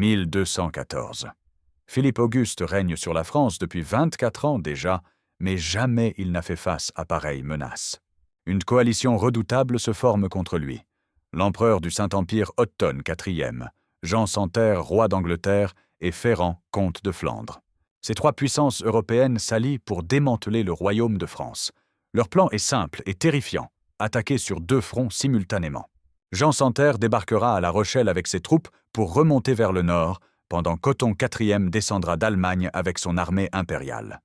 1214. Philippe Auguste règne sur la France depuis 24 ans déjà, mais jamais il n'a fait face à pareille menace. Une coalition redoutable se forme contre lui. L'empereur du Saint-Empire Othon IV, Jean Santerre, roi d'Angleterre, et Ferrand, comte de Flandre. Ces trois puissances européennes s'allient pour démanteler le royaume de France. Leur plan est simple et terrifiant, attaquer sur deux fronts simultanément. Jean Santerre débarquera à La Rochelle avec ses troupes pour remonter vers le nord, pendant qu'Othon IV descendra d'Allemagne avec son armée impériale.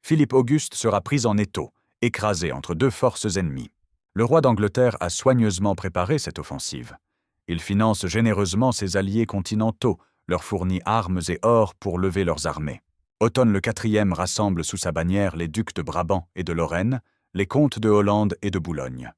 Philippe Auguste sera pris en étau, écrasé entre deux forces ennemies. Le roi d'Angleterre a soigneusement préparé cette offensive. Il finance généreusement ses alliés continentaux, leur fournit armes et or pour lever leurs armées. Othon IV rassemble sous sa bannière les ducs de Brabant et de Lorraine, les comtes de Hollande et de Boulogne.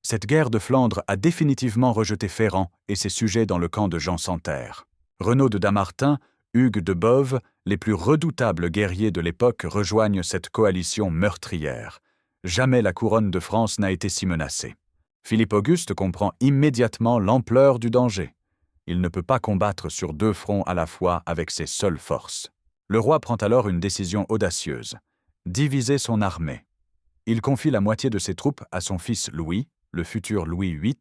Cette guerre de Flandre a définitivement rejeté Ferrand et ses sujets dans le camp de Jean Santerre. Renaud de Damartin, Hugues de Boves, les plus redoutables guerriers de l'époque rejoignent cette coalition meurtrière. Jamais la couronne de France n'a été si menacée. Philippe Auguste comprend immédiatement l'ampleur du danger. Il ne peut pas combattre sur deux fronts à la fois avec ses seules forces. Le roi prend alors une décision audacieuse: diviser son armée. Il confie la moitié de ses troupes à son fils Louis, le futur Louis VIII,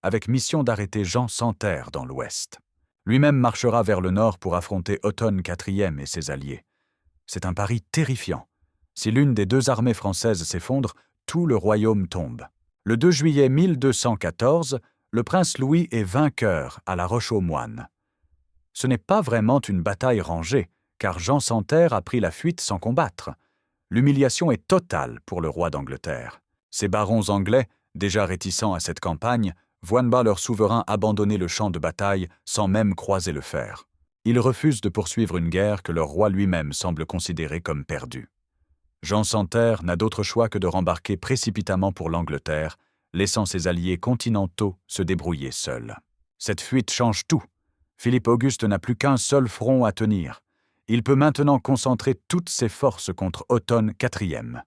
avec mission d'arrêter Jean Santerre dans l'ouest. Lui-même marchera vers le nord pour affronter Othon IV et ses alliés. C'est un pari terrifiant. Si l'une des deux armées françaises s'effondre, tout le royaume tombe. Le 2 juillet 1214, le prince Louis est vainqueur à La Roche-aux-Moines. Ce n'est pas vraiment une bataille rangée, car Jean Santerre a pris la fuite sans combattre. L'humiliation est totale pour le roi d'Angleterre. Ces barons anglais, déjà réticents à cette campagne, voient bas leur souverain abandonner le champ de bataille sans même croiser le fer. Ils refusent de poursuivre une guerre que leur roi lui-même semble considérer comme perdue. Jean Santerre n'a d'autre choix que de rembarquer précipitamment pour l'Angleterre, laissant ses alliés continentaux se débrouiller seuls. Cette fuite change tout. Philippe Auguste n'a plus qu'un seul front à tenir. Il peut maintenant concentrer toutes ses forces contre Othon IV.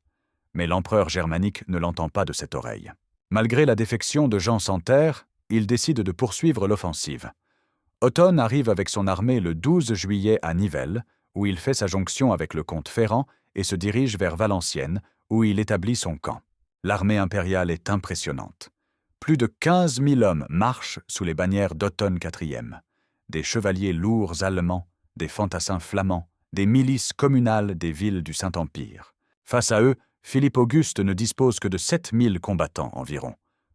Mais l'empereur germanique ne l'entend pas de cette oreille. Malgré la défection de Jean Santerre, il décide de poursuivre l'offensive. Othon arrive avec son armée le 12 juillet à Nivelles, où il fait sa jonction avec le comte Ferrand et se dirige vers Valenciennes, où il établit son camp. L'armée impériale est impressionnante. Plus de 15 000 hommes marchent sous les bannières d'Othon IV. Des chevaliers lourds allemands, des fantassins flamands, des milices communales des villes du Saint-Empire. Face à eux, Philippe Auguste ne dispose que de 7 000 combattants environ.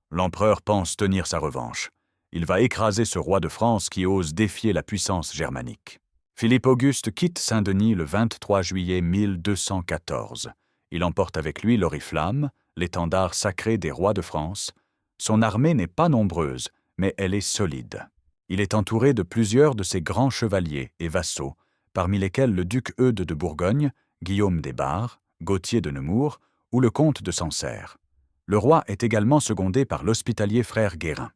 L'empereur pense tenir sa revanche. Il va écraser ce roi de France qui ose défier la puissance germanique. Philippe Auguste quitte Saint-Denis le 23 juillet 1214. Il emporte avec lui l'oriflamme, l'étendard sacré des rois de France. Son armée n'est pas nombreuse, mais elle est solide. Il est entouré de plusieurs de ses grands chevaliers et vassaux, parmi lesquels le duc Eudes de Bourgogne, Guillaume des Bar, Gauthier de Nemours ou le comte de Sancerre. Le roi est également secondé par l'hospitalier frère Guérin.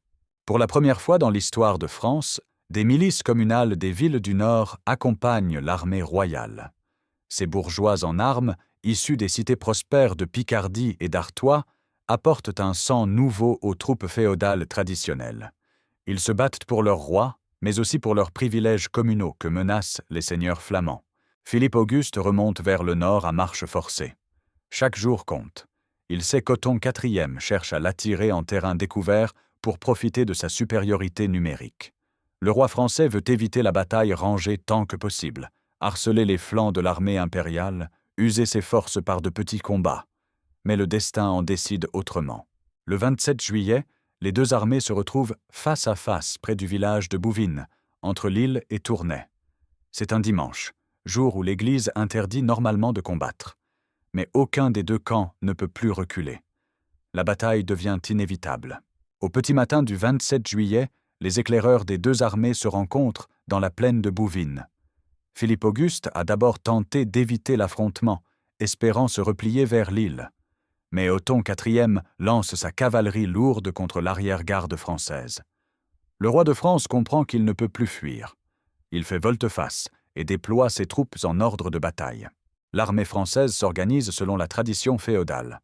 Pour la première fois dans l'histoire de France, des milices communales des villes du Nord accompagnent l'armée royale. Ces bourgeois en armes, issus des cités prospères de Picardie et d'Artois, apportent un sang nouveau aux troupes féodales traditionnelles. Ils se battent pour leur roi, mais aussi pour leurs privilèges communaux que menacent les seigneurs flamands. Philippe Auguste remonte vers le nord à marche forcée. Chaque jour compte. Il sait qu'Othon IV cherche à l'attirer en terrain découvert pour profiter de sa supériorité numérique. Le roi français veut éviter la bataille rangée tant que possible, harceler les flancs de l'armée impériale, user ses forces par de petits combats. Mais le destin en décide autrement. Le 27 juillet, les deux armées se retrouvent face à face près du village de Bouvines, entre Lille et Tournai. C'est un dimanche, jour où l'Église interdit normalement de combattre. Mais aucun des deux camps ne peut plus reculer. La bataille devient inévitable. Au petit matin du 27 juillet, les éclaireurs des deux armées se rencontrent dans la plaine de Bouvines. Philippe Auguste a d'abord tenté d'éviter l'affrontement, espérant se replier vers Lille. Mais Othon IV lance sa cavalerie lourde contre l'arrière-garde française. Le roi de France comprend qu'il ne peut plus fuir. Il fait volte-face et déploie ses troupes en ordre de bataille. L'armée française s'organise selon la tradition féodale.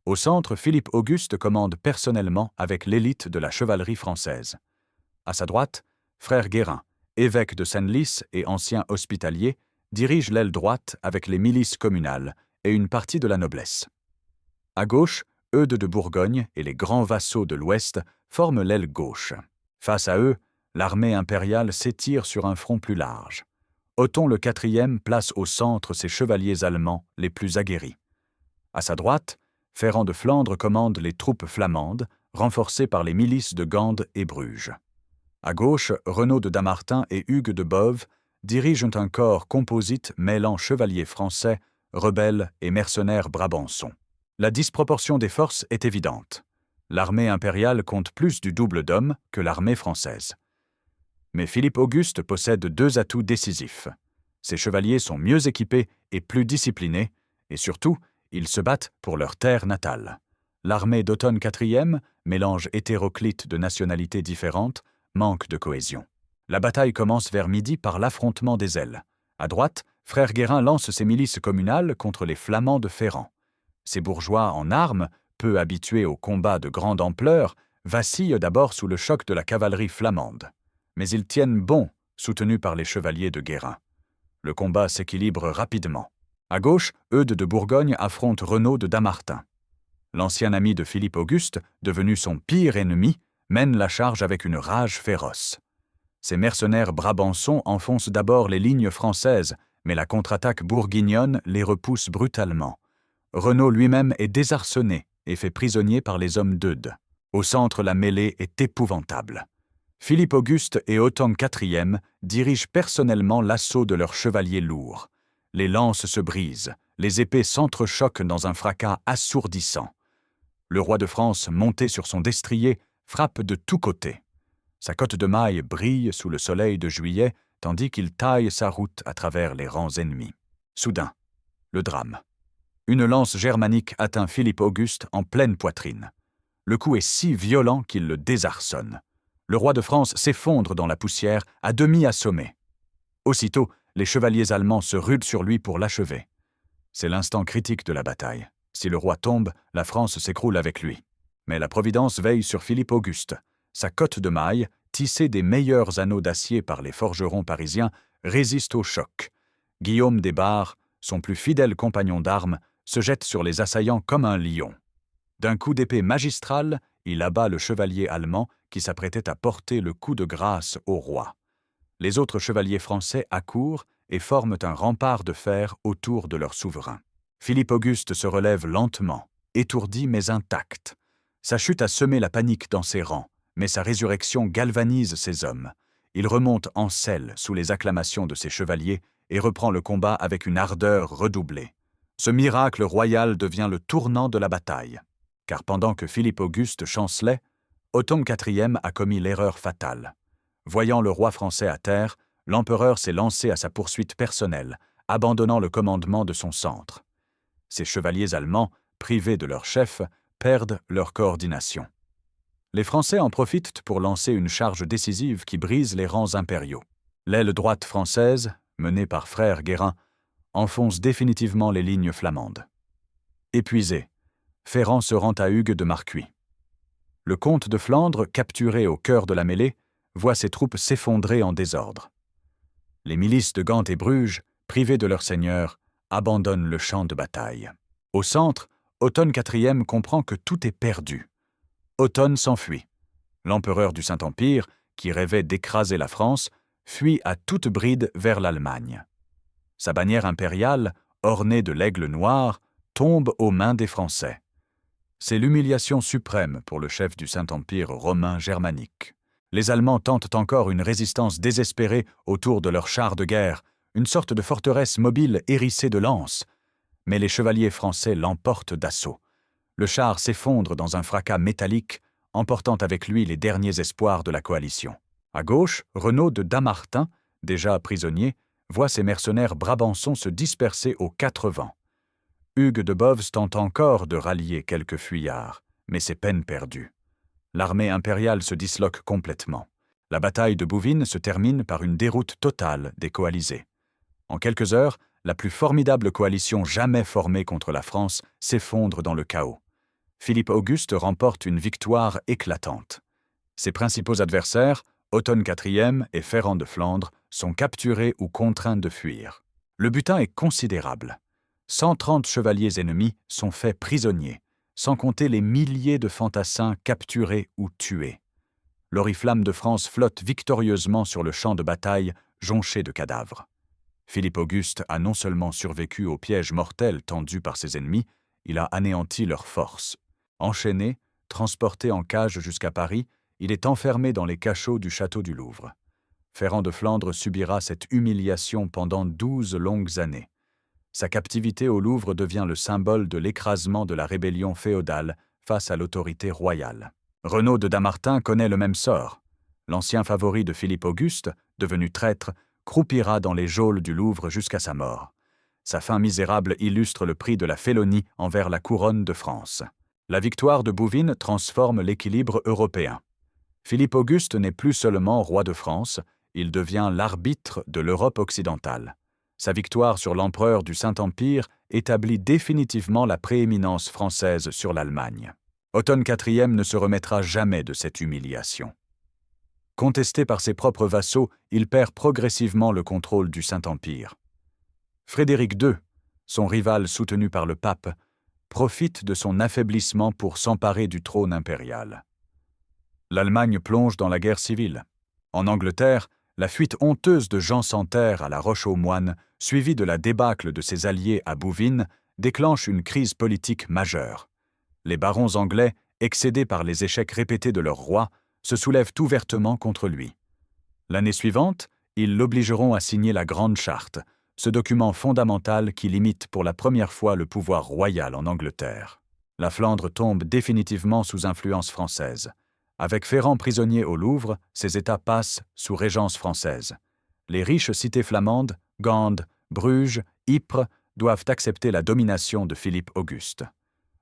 Au centre, Philippe Auguste commande personnellement avec l'élite de la chevalerie française. À sa droite, frère Guérin, évêque de Senlis et ancien hospitalier, dirige l'aile droite avec les milices communales et une partie de la noblesse. À gauche, Eudes de Bourgogne et les grands vassaux de l'Ouest forment l'aile gauche. Face à eux, l'armée impériale s'étire sur un front plus large. Othon le IV place au centre ses chevaliers allemands les plus aguerris. À sa droite, Ferrand de Flandre commande les troupes flamandes, renforcées par les milices de Gand et Bruges. À gauche, Renaud de Damartin et Hugues de Boves dirigent un corps composite mêlant chevaliers français, rebelles et mercenaires brabançons. La disproportion des forces est évidente. L'armée impériale compte plus du double d'hommes que l'armée française. Mais Philippe Auguste possède deux atouts décisifs. Ses chevaliers sont mieux équipés et plus disciplinés, et surtout, ils se battent pour leur terre natale. L'armée d'Othon IV, mélange hétéroclite de nationalités différentes, manque de cohésion. La bataille commence vers midi par l'affrontement des ailes. À droite, Frère Guérin lance ses milices communales contre les Flamands de Ferrand. Ces bourgeois en armes, peu habitués aux combats de grande ampleur, vacillent d'abord sous le choc de la cavalerie flamande. Mais ils tiennent bon, soutenus par les chevaliers de Guérin. Le combat s'équilibre rapidement. À gauche, Eudes de Bourgogne affronte Renaud de Damartin. L'ancien ami de Philippe Auguste, devenu son pire ennemi, mène la charge avec une rage féroce. Ces mercenaires brabançons enfoncent d'abord les lignes françaises, mais la contre-attaque bourguignonne les repousse brutalement. Renaud lui-même est désarçonné et fait prisonnier par les hommes d'Eudes. Au centre, la mêlée est épouvantable. Philippe Auguste et Othon IV dirigent personnellement l'assaut de leurs chevaliers lourds. Les lances se brisent, les épées s'entrechoquent dans un fracas assourdissant. Le roi de France, monté sur son destrier, frappe de tous côtés. Sa cotte de maille brille sous le soleil de juillet, tandis qu'il taille sa route à travers les rangs ennemis. Soudain, le drame. Une lance germanique atteint Philippe Auguste en pleine poitrine. Le coup est si violent qu'il le désarçonne. Le roi de France s'effondre dans la poussière, à demi assommé. Aussitôt, les chevaliers allemands se rudent sur lui pour l'achever. C'est l'instant critique de la bataille. Si le roi tombe, la France s'écroule avec lui. Mais la Providence veille sur Philippe Auguste. Sa cotte de maille, tissée des meilleurs anneaux d'acier par les forgerons parisiens, résiste au choc. Guillaume des Barres, son plus fidèle compagnon d'armes, se jette sur les assaillants comme un lion. D'un coup d'épée magistral, il abat le chevalier allemand qui s'apprêtait à porter le coup de grâce au roi. Les autres chevaliers français accourent et forment un rempart de fer autour de leur souverain. Philippe Auguste se relève lentement, étourdi mais intact. Sa chute a semé la panique dans ses rangs, mais sa résurrection galvanise ses hommes. Il remonte en selle sous les acclamations de ses chevaliers et reprend le combat avec une ardeur redoublée. Ce miracle royal devient le tournant de la bataille. Car pendant que Philippe Auguste chancelait, Othon IV a commis l'erreur fatale. Voyant le roi français à terre, l'empereur s'est lancé à sa poursuite personnelle, abandonnant le commandement de son centre. Ces chevaliers allemands, privés de leur chef, perdent leur coordination. Les Français en profitent pour lancer une charge décisive qui brise les rangs impériaux. L'aile droite française, menée par Frère Guérin, enfonce définitivement les lignes flamandes. Épuisé, Ferrand se rend à Hugues de Marcuis. Le comte de Flandre, capturé au cœur de la mêlée, voit ses troupes s'effondrer en désordre. Les milices de Gand et Bruges, privées de leur seigneur, abandonnent le champ de bataille. Au centre, Othon IV comprend que tout est perdu. Othon s'enfuit. L'empereur du Saint-Empire, qui rêvait d'écraser la France, fuit à toute bride vers l'Allemagne. Sa bannière impériale, ornée de l'aigle noir, tombe aux mains des Français. C'est l'humiliation suprême pour le chef du Saint-Empire romain germanique. Les Allemands tentent encore une résistance désespérée autour de leurs chars de guerre, une sorte de forteresse mobile hérissée de lances. Mais les chevaliers français l'emportent d'assaut. Le char s'effondre dans un fracas métallique, emportant avec lui les derniers espoirs de la coalition. À gauche, Renaud de Damartin, déjà prisonnier, voit ses mercenaires brabançons se disperser aux quatre vents. Hugues de Boves tente encore de rallier quelques fuyards, mais c'est peine perdue. L'armée impériale se disloque complètement. La bataille de Bouvines se termine par une déroute totale des coalisés. En quelques heures, la plus formidable coalition jamais formée contre la France s'effondre dans le chaos. Philippe Auguste remporte une victoire éclatante. Ses principaux adversaires, Otton IV et Ferrand de Flandre sont capturés ou contraints de fuir. Le butin est considérable. 130 chevaliers ennemis sont faits prisonniers, sans compter les milliers de fantassins capturés ou tués. L'oriflamme de France flotte victorieusement sur le champ de bataille, jonché de cadavres. Philippe Auguste a non seulement survécu aux pièges mortels tendus par ses ennemis, il a anéanti leurs forces. Enchaîné, transporté en cage jusqu'à Paris, il est enfermé dans les cachots du château du Louvre. Ferrand de Flandre subira cette humiliation pendant 12 longues années. Sa captivité au Louvre devient le symbole de l'écrasement de la rébellion féodale face à l'autorité royale. Renaud de Damartin connaît le même sort. L'ancien favori de Philippe Auguste, devenu traître, croupira dans les geôles du Louvre jusqu'à sa mort. Sa fin misérable illustre le prix de la félonie envers la couronne de France. La victoire de Bouvines transforme l'équilibre européen. Philippe Auguste n'est plus seulement roi de France, il devient l'arbitre de l'Europe occidentale. Sa victoire sur l'empereur du Saint-Empire établit définitivement la prééminence française sur l'Allemagne. Otton IV ne se remettra jamais de cette humiliation. Contesté par ses propres vassaux, il perd progressivement le contrôle du Saint-Empire. Frédéric II, son rival soutenu par le pape, profite de son affaiblissement pour s'emparer du trône impérial. L'Allemagne plonge dans la guerre civile. En Angleterre, la fuite honteuse de Jean Santerre à la Roche-aux-Moines, suivie de la débâcle de ses alliés à Bouvines, déclenche une crise politique majeure. Les barons anglais, excédés par les échecs répétés de leur roi, se soulèvent ouvertement contre lui. L'année suivante, ils l'obligeront à signer la Grande Charte, ce document fondamental qui limite pour la première fois le pouvoir royal en Angleterre. La Flandre tombe définitivement sous influence française. Avec Ferrand prisonnier au Louvre, ses États passent sous régence française. Les riches cités flamandes, Gand, Bruges, Ypres, doivent accepter la domination de Philippe Auguste.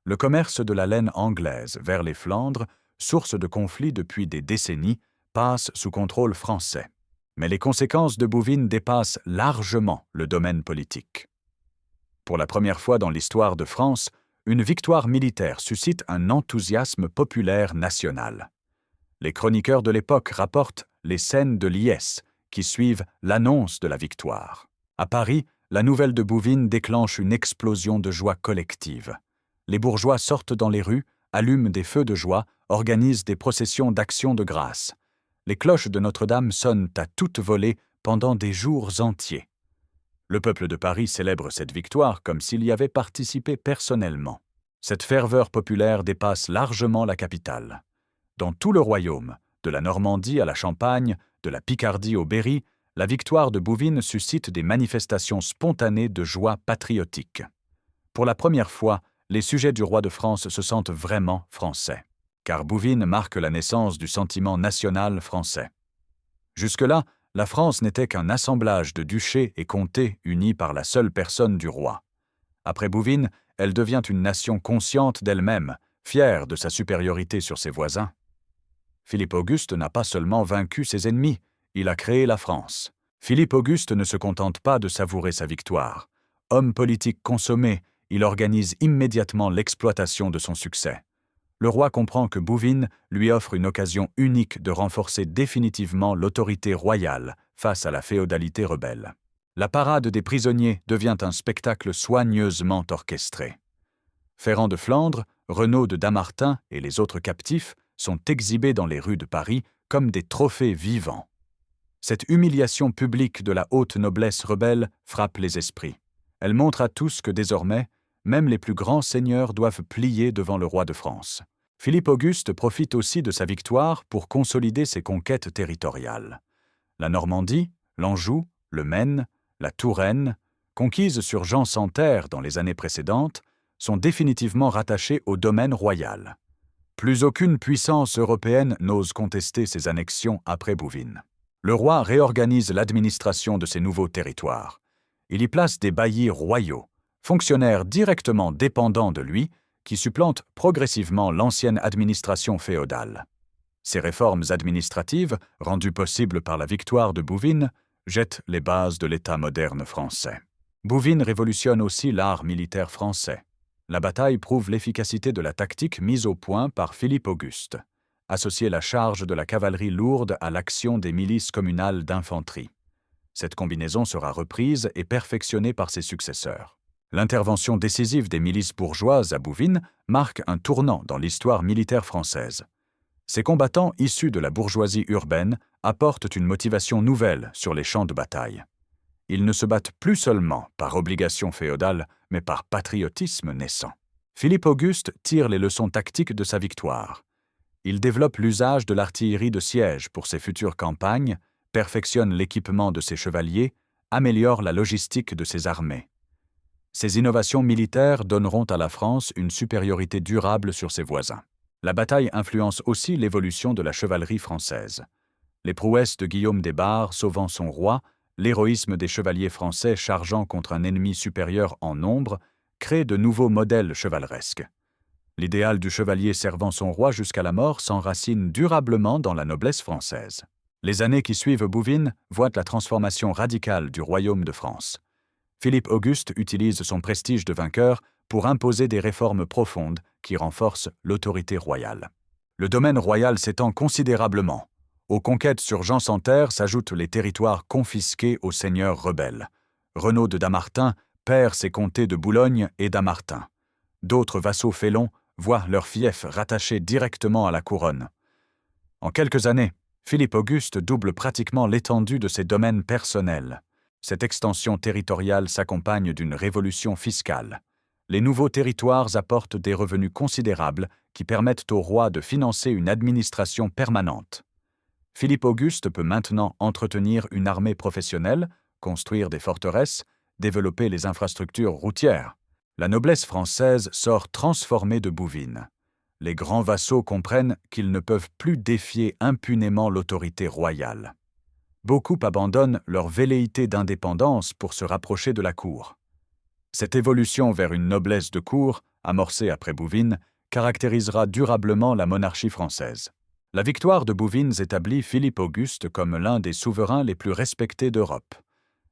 Le commerce de la laine anglaise vers les Flandres, source de conflits depuis des décennies, passe sous contrôle français. Mais les conséquences de Bouvines dépassent largement le domaine politique. Pour la première fois dans l'histoire de France, une victoire militaire suscite un enthousiasme populaire national. Les chroniqueurs de l'époque rapportent les scènes de liesse qui suivent l'annonce de la victoire. À Paris, la nouvelle de Bouvines déclenche une explosion de joie collective. Les bourgeois sortent dans les rues, allument des feux de joie, organisent des processions d'action de grâce. Les cloches de Notre-Dame sonnent à toute volée pendant des jours entiers. Le peuple de Paris célèbre cette victoire comme s'il y avait participé personnellement. Cette ferveur populaire dépasse largement la capitale. Dans tout le royaume, de la Normandie à la Champagne, de la Picardie au Berry, la victoire de Bouvines suscite des manifestations spontanées de joie patriotique. Pour la première fois, les sujets du roi de France se sentent vraiment français, car Bouvines marque la naissance du sentiment national français. Jusque-là, la France n'était qu'un assemblage de duchés et comtés unis par la seule personne du roi. Après Bouvines, elle devient une nation consciente d'elle-même, fière de sa supériorité sur ses voisins. Philippe Auguste n'a pas seulement vaincu ses ennemis, il a créé la France. Philippe Auguste ne se contente pas de savourer sa victoire. Homme politique consommé, il organise immédiatement l'exploitation de son succès. Le roi comprend que Bouvines lui offre une occasion unique de renforcer définitivement l'autorité royale face à la féodalité rebelle. La parade des prisonniers devient un spectacle soigneusement orchestré. Ferrand de Flandre, Renaud de Damartin et les autres captifs sont exhibés dans les rues de Paris comme des trophées vivants. Cette humiliation publique de la haute noblesse rebelle frappe les esprits. Elle montre à tous que désormais, même les plus grands seigneurs doivent plier devant le roi de France. Philippe Auguste profite aussi de sa victoire pour consolider ses conquêtes territoriales. La Normandie, l'Anjou, le Maine, la Touraine, conquises sur Jean Santerre dans les années précédentes, sont définitivement rattachées au domaine royal. Plus aucune puissance européenne n'ose contester ces annexions après Bouvines. Le roi réorganise l'administration de ces nouveaux territoires. Il y place des baillis royaux, fonctionnaires directement dépendants de lui, qui supplantent progressivement l'ancienne administration féodale. Ces réformes administratives, rendues possibles par la victoire de Bouvines, jettent les bases de l'État moderne français. Bouvines révolutionne aussi l'art militaire français. La bataille prouve l'efficacité de la tactique mise au point par Philippe Auguste. associer la charge de la cavalerie lourde à l'action des milices communales d'infanterie. Cette combinaison sera reprise et perfectionnée par ses successeurs. L'intervention décisive des milices bourgeoises à Bouvines marque un tournant dans l'histoire militaire française. Ces combattants issus de la bourgeoisie urbaine apportent une motivation nouvelle sur les champs de bataille. Ils ne se battent plus seulement par obligation féodale, mais par patriotisme naissant. Philippe Auguste tire les leçons tactiques de sa victoire. Il développe l'usage de l'artillerie de siège pour ses futures campagnes, perfectionne l'équipement de ses chevaliers, améliore la logistique de ses armées. Ces innovations militaires donneront à la France une supériorité durable sur ses voisins. La bataille influence aussi l'évolution de la chevalerie française. Les prouesses de Guillaume des Barres sauvant son roi, l'héroïsme des chevaliers français chargeant contre un ennemi supérieur en nombre, créent de nouveaux modèles chevaleresques. L'idéal du chevalier servant son roi jusqu'à la mort s'enracine durablement dans la noblesse française. Les années qui suivent Bouvines voient la transformation radicale du royaume de France. Philippe Auguste utilise son prestige de vainqueur pour imposer des réformes profondes qui renforcent l'autorité royale. Le domaine royal s'étend considérablement. Aux conquêtes sur Jean sans Terre s'ajoutent les territoires confisqués aux seigneurs rebelles. Renaud de Damartin perd ses comtés de Boulogne et Damartin. D'autres vassaux félons voient leurs fiefs rattachés directement à la couronne. En quelques années, Philippe Auguste double pratiquement l'étendue de ses domaines personnels. Cette extension territoriale s'accompagne d'une révolution fiscale. Les nouveaux territoires apportent des revenus considérables qui permettent au roi de financer une administration permanente. Philippe Auguste peut maintenant entretenir une armée professionnelle, construire des forteresses, développer les infrastructures routières. La noblesse française sort transformée de Bouvines. Les grands vassaux comprennent qu'ils ne peuvent plus défier impunément l'autorité royale. Beaucoup abandonnent leur velléité d'indépendance pour se rapprocher de la cour. Cette évolution vers une noblesse de cour, amorcée après Bouvines, caractérisera durablement la monarchie française. La victoire de Bouvines établit Philippe Auguste comme l'un des souverains les plus respectés d'Europe.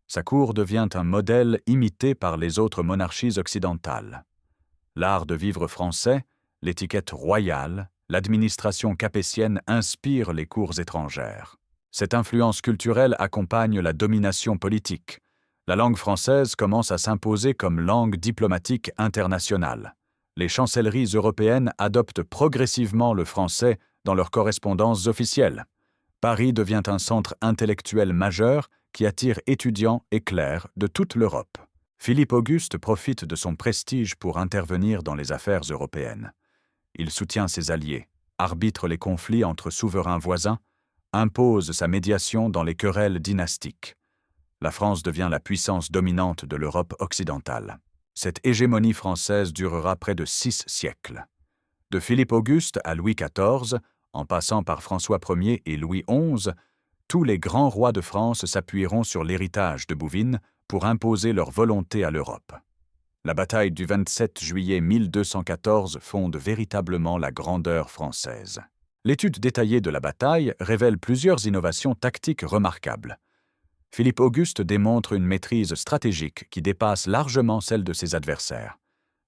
Sa cour devient un modèle imité par les autres monarchies occidentales. L'art de vivre français, l'étiquette royale, l'administration capétienne inspirent les cours étrangères. Cette influence culturelle accompagne la domination politique. La langue française commence à s'imposer comme langue diplomatique internationale. Les chancelleries européennes adoptent progressivement le français dans leurs correspondances officielles. Paris devient un centre intellectuel majeur qui attire étudiants et clercs de toute l'Europe. Philippe Auguste profite de son prestige pour intervenir dans les affaires européennes. Il soutient ses alliés, arbitre les conflits entre souverains voisins, impose sa médiation dans les querelles dynastiques. La France devient la puissance dominante de l'Europe occidentale. Cette hégémonie française durera près de 6 siècles. De Philippe Auguste à Louis XIV, en passant par François Ier et Louis XI, tous les grands rois de France s'appuieront sur l'héritage de Bouvines pour imposer leur volonté à l'Europe. La bataille du 27 juillet 1214 fonde véritablement la grandeur française. L'étude détaillée de la bataille révèle plusieurs innovations tactiques remarquables. Philippe Auguste démontre une maîtrise stratégique qui dépasse largement celle de ses adversaires.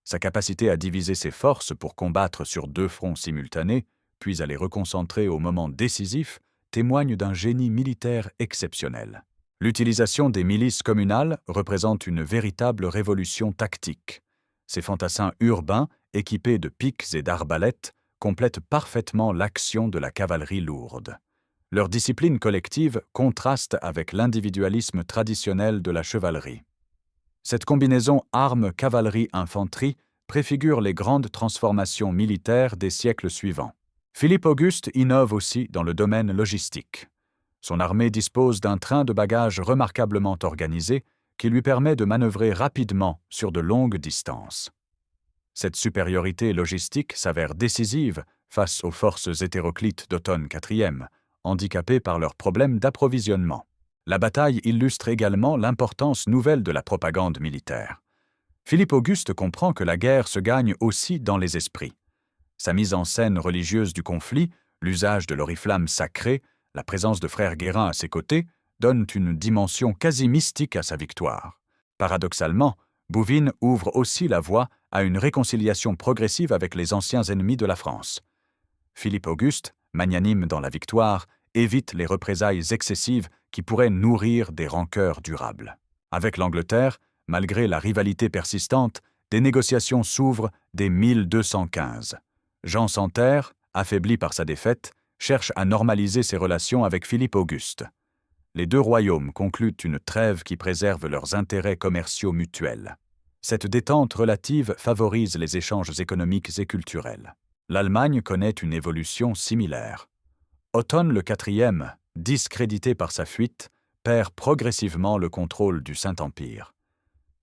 Sa capacité à diviser ses forces pour combattre sur 2 fronts simultanés, puis à les reconcentrer au moment décisif, témoigne d'un génie militaire exceptionnel. L'utilisation des milices communales représente une véritable révolution tactique. Ces fantassins urbains, équipés de piques et d'arbalètes, complètent parfaitement l'action de la cavalerie lourde. Leur discipline collective contraste avec l'individualisme traditionnel de la chevalerie. Cette combinaison armes-cavalerie-infanterie préfigure les grandes transformations militaires des siècles suivants. Philippe Auguste innove aussi dans le domaine logistique. Son armée dispose d'un train de bagages remarquablement organisé qui lui permet de manœuvrer rapidement sur de longues distances. Cette supériorité logistique s'avère décisive face aux forces hétéroclites d'Otton IV, handicapées par leurs problèmes d'approvisionnement. La bataille illustre également l'importance nouvelle de la propagande militaire. Philippe Auguste comprend que la guerre se gagne aussi dans les esprits. Sa mise en scène religieuse du conflit, l'usage de l'oriflamme sacrée, la présence de frères Guérin à ses côtés, donnent une dimension quasi mystique à sa victoire. Paradoxalement, Bouvines ouvre aussi la voie à une réconciliation progressive avec les anciens ennemis de la France. Philippe Auguste magnanime dans la victoire, évite les représailles excessives qui pourraient nourrir des rancœurs durables. Avec l'Angleterre, malgré la rivalité persistante, des négociations s'ouvrent dès 1215. Jean sans Terre, affaibli par sa défaite, cherche à normaliser ses relations avec Philippe Auguste. Les deux royaumes concluent une trêve qui préserve leurs intérêts commerciaux mutuels. Cette détente relative favorise les échanges économiques et culturels. L'Allemagne connaît une évolution similaire. Otton le IV, discrédité par sa fuite, perd progressivement le contrôle du Saint-Empire.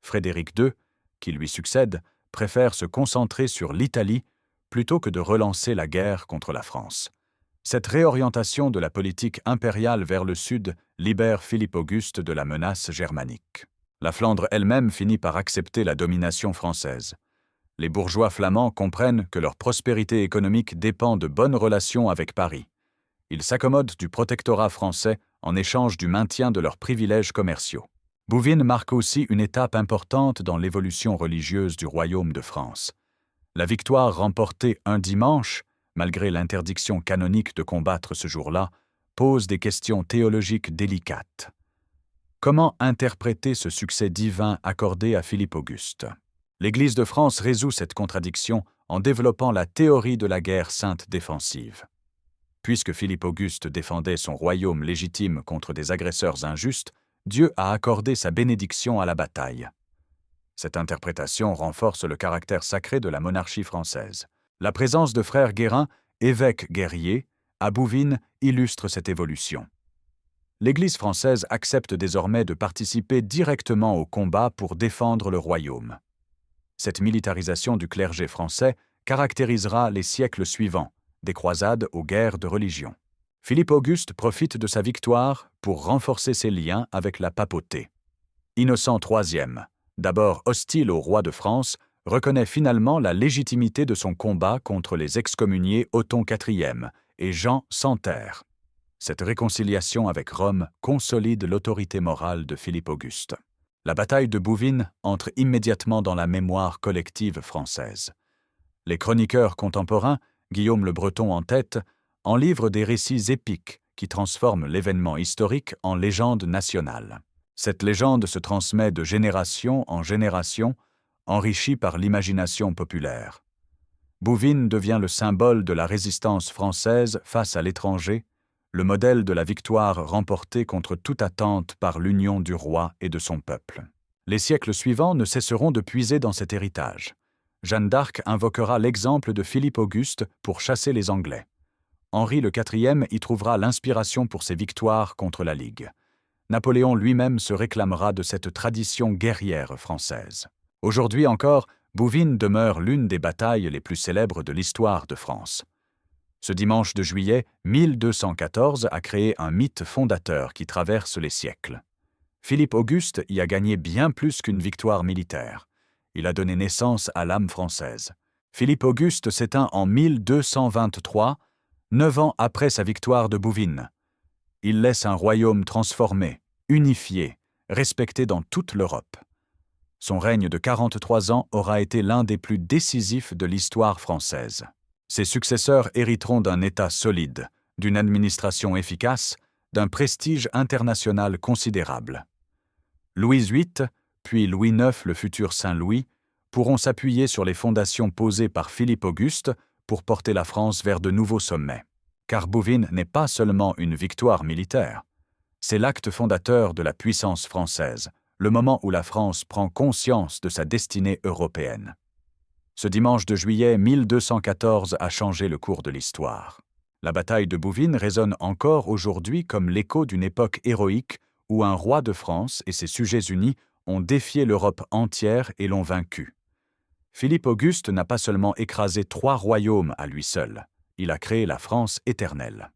Frédéric II, qui lui succède, préfère se concentrer sur l'Italie plutôt que de relancer la guerre contre la France. Cette réorientation de la politique impériale vers le sud libère Philippe Auguste de la menace germanique. La Flandre elle-même finit par accepter la domination française. Les bourgeois flamands comprennent que leur prospérité économique dépend de bonnes relations avec Paris. Ils s'accommodent du protectorat français en échange du maintien de leurs privilèges commerciaux. Bouvines marque aussi une étape importante dans l'évolution religieuse du royaume de France. La victoire remportée un dimanche, malgré l'interdiction canonique de combattre ce jour-là, pose des questions théologiques délicates. Comment interpréter ce succès divin accordé à Philippe Auguste? L'Église de France résout cette contradiction en développant la théorie de la guerre sainte défensive. Puisque Philippe Auguste défendait son royaume légitime contre des agresseurs injustes, Dieu a accordé sa bénédiction à la bataille. Cette interprétation renforce le caractère sacré de la monarchie française. La présence de frère Guérin, évêque guerrier, à Bouvines illustre cette évolution. L'Église française accepte désormais de participer directement au combat pour défendre le royaume. Cette militarisation du clergé français caractérisera les siècles suivants, des croisades aux guerres de religion. Philippe Auguste profite de sa victoire pour renforcer ses liens avec la papauté. Innocent III, d'abord hostile au roi de France, reconnaît finalement la légitimité de son combat contre les excommuniés Othon IV et Jean sans Terre. Cette réconciliation avec Rome consolide l'autorité morale de Philippe Auguste. La bataille de Bouvines entre immédiatement dans la mémoire collective française. Les chroniqueurs contemporains, Guillaume le Breton en tête, en livrent des récits épiques qui transforment l'événement historique en légende nationale. Cette légende se transmet de génération en génération, enrichie par l'imagination populaire. Bouvines devient le symbole de la résistance française face à l'étranger, le modèle de la victoire remportée contre toute attente par l'union du roi et de son peuple. Les siècles suivants ne cesseront de puiser dans cet héritage. Jeanne d'Arc invoquera l'exemple de Philippe Auguste pour chasser les Anglais. Henri le IV y trouvera l'inspiration pour ses victoires contre la Ligue. Napoléon lui-même se réclamera de cette tradition guerrière française. Aujourd'hui encore, Bouvines demeure l'une des batailles les plus célèbres de l'histoire de France. Ce dimanche de juillet 1214 a créé un mythe fondateur qui traverse les siècles. Philippe Auguste y a gagné bien plus qu'une victoire militaire. Il a donné naissance à l'âme française. Philippe Auguste s'éteint en 1223, 9 ans après sa victoire de Bouvines. Il laisse un royaume transformé, unifié, respecté dans toute l'Europe. Son règne de 43 ans aura été l'un des plus décisifs de l'histoire française. Ses successeurs hériteront d'un État solide, d'une administration efficace, d'un prestige international considérable. Louis VIII, puis Louis IX, le futur Saint-Louis, pourront s'appuyer sur les fondations posées par Philippe Auguste pour porter la France vers de nouveaux sommets. Car Bouvines n'est pas seulement une victoire militaire. C'est l'acte fondateur de la puissance française, le moment où la France prend conscience de sa destinée européenne. Ce dimanche de juillet 1214 a changé le cours de l'histoire. La bataille de Bouvines résonne encore aujourd'hui comme l'écho d'une époque héroïque où un roi de France et ses sujets unis ont défié l'Europe entière et l'ont vaincue. Philippe Auguste n'a pas seulement écrasé 3 royaumes à lui seul, il a créé la France éternelle.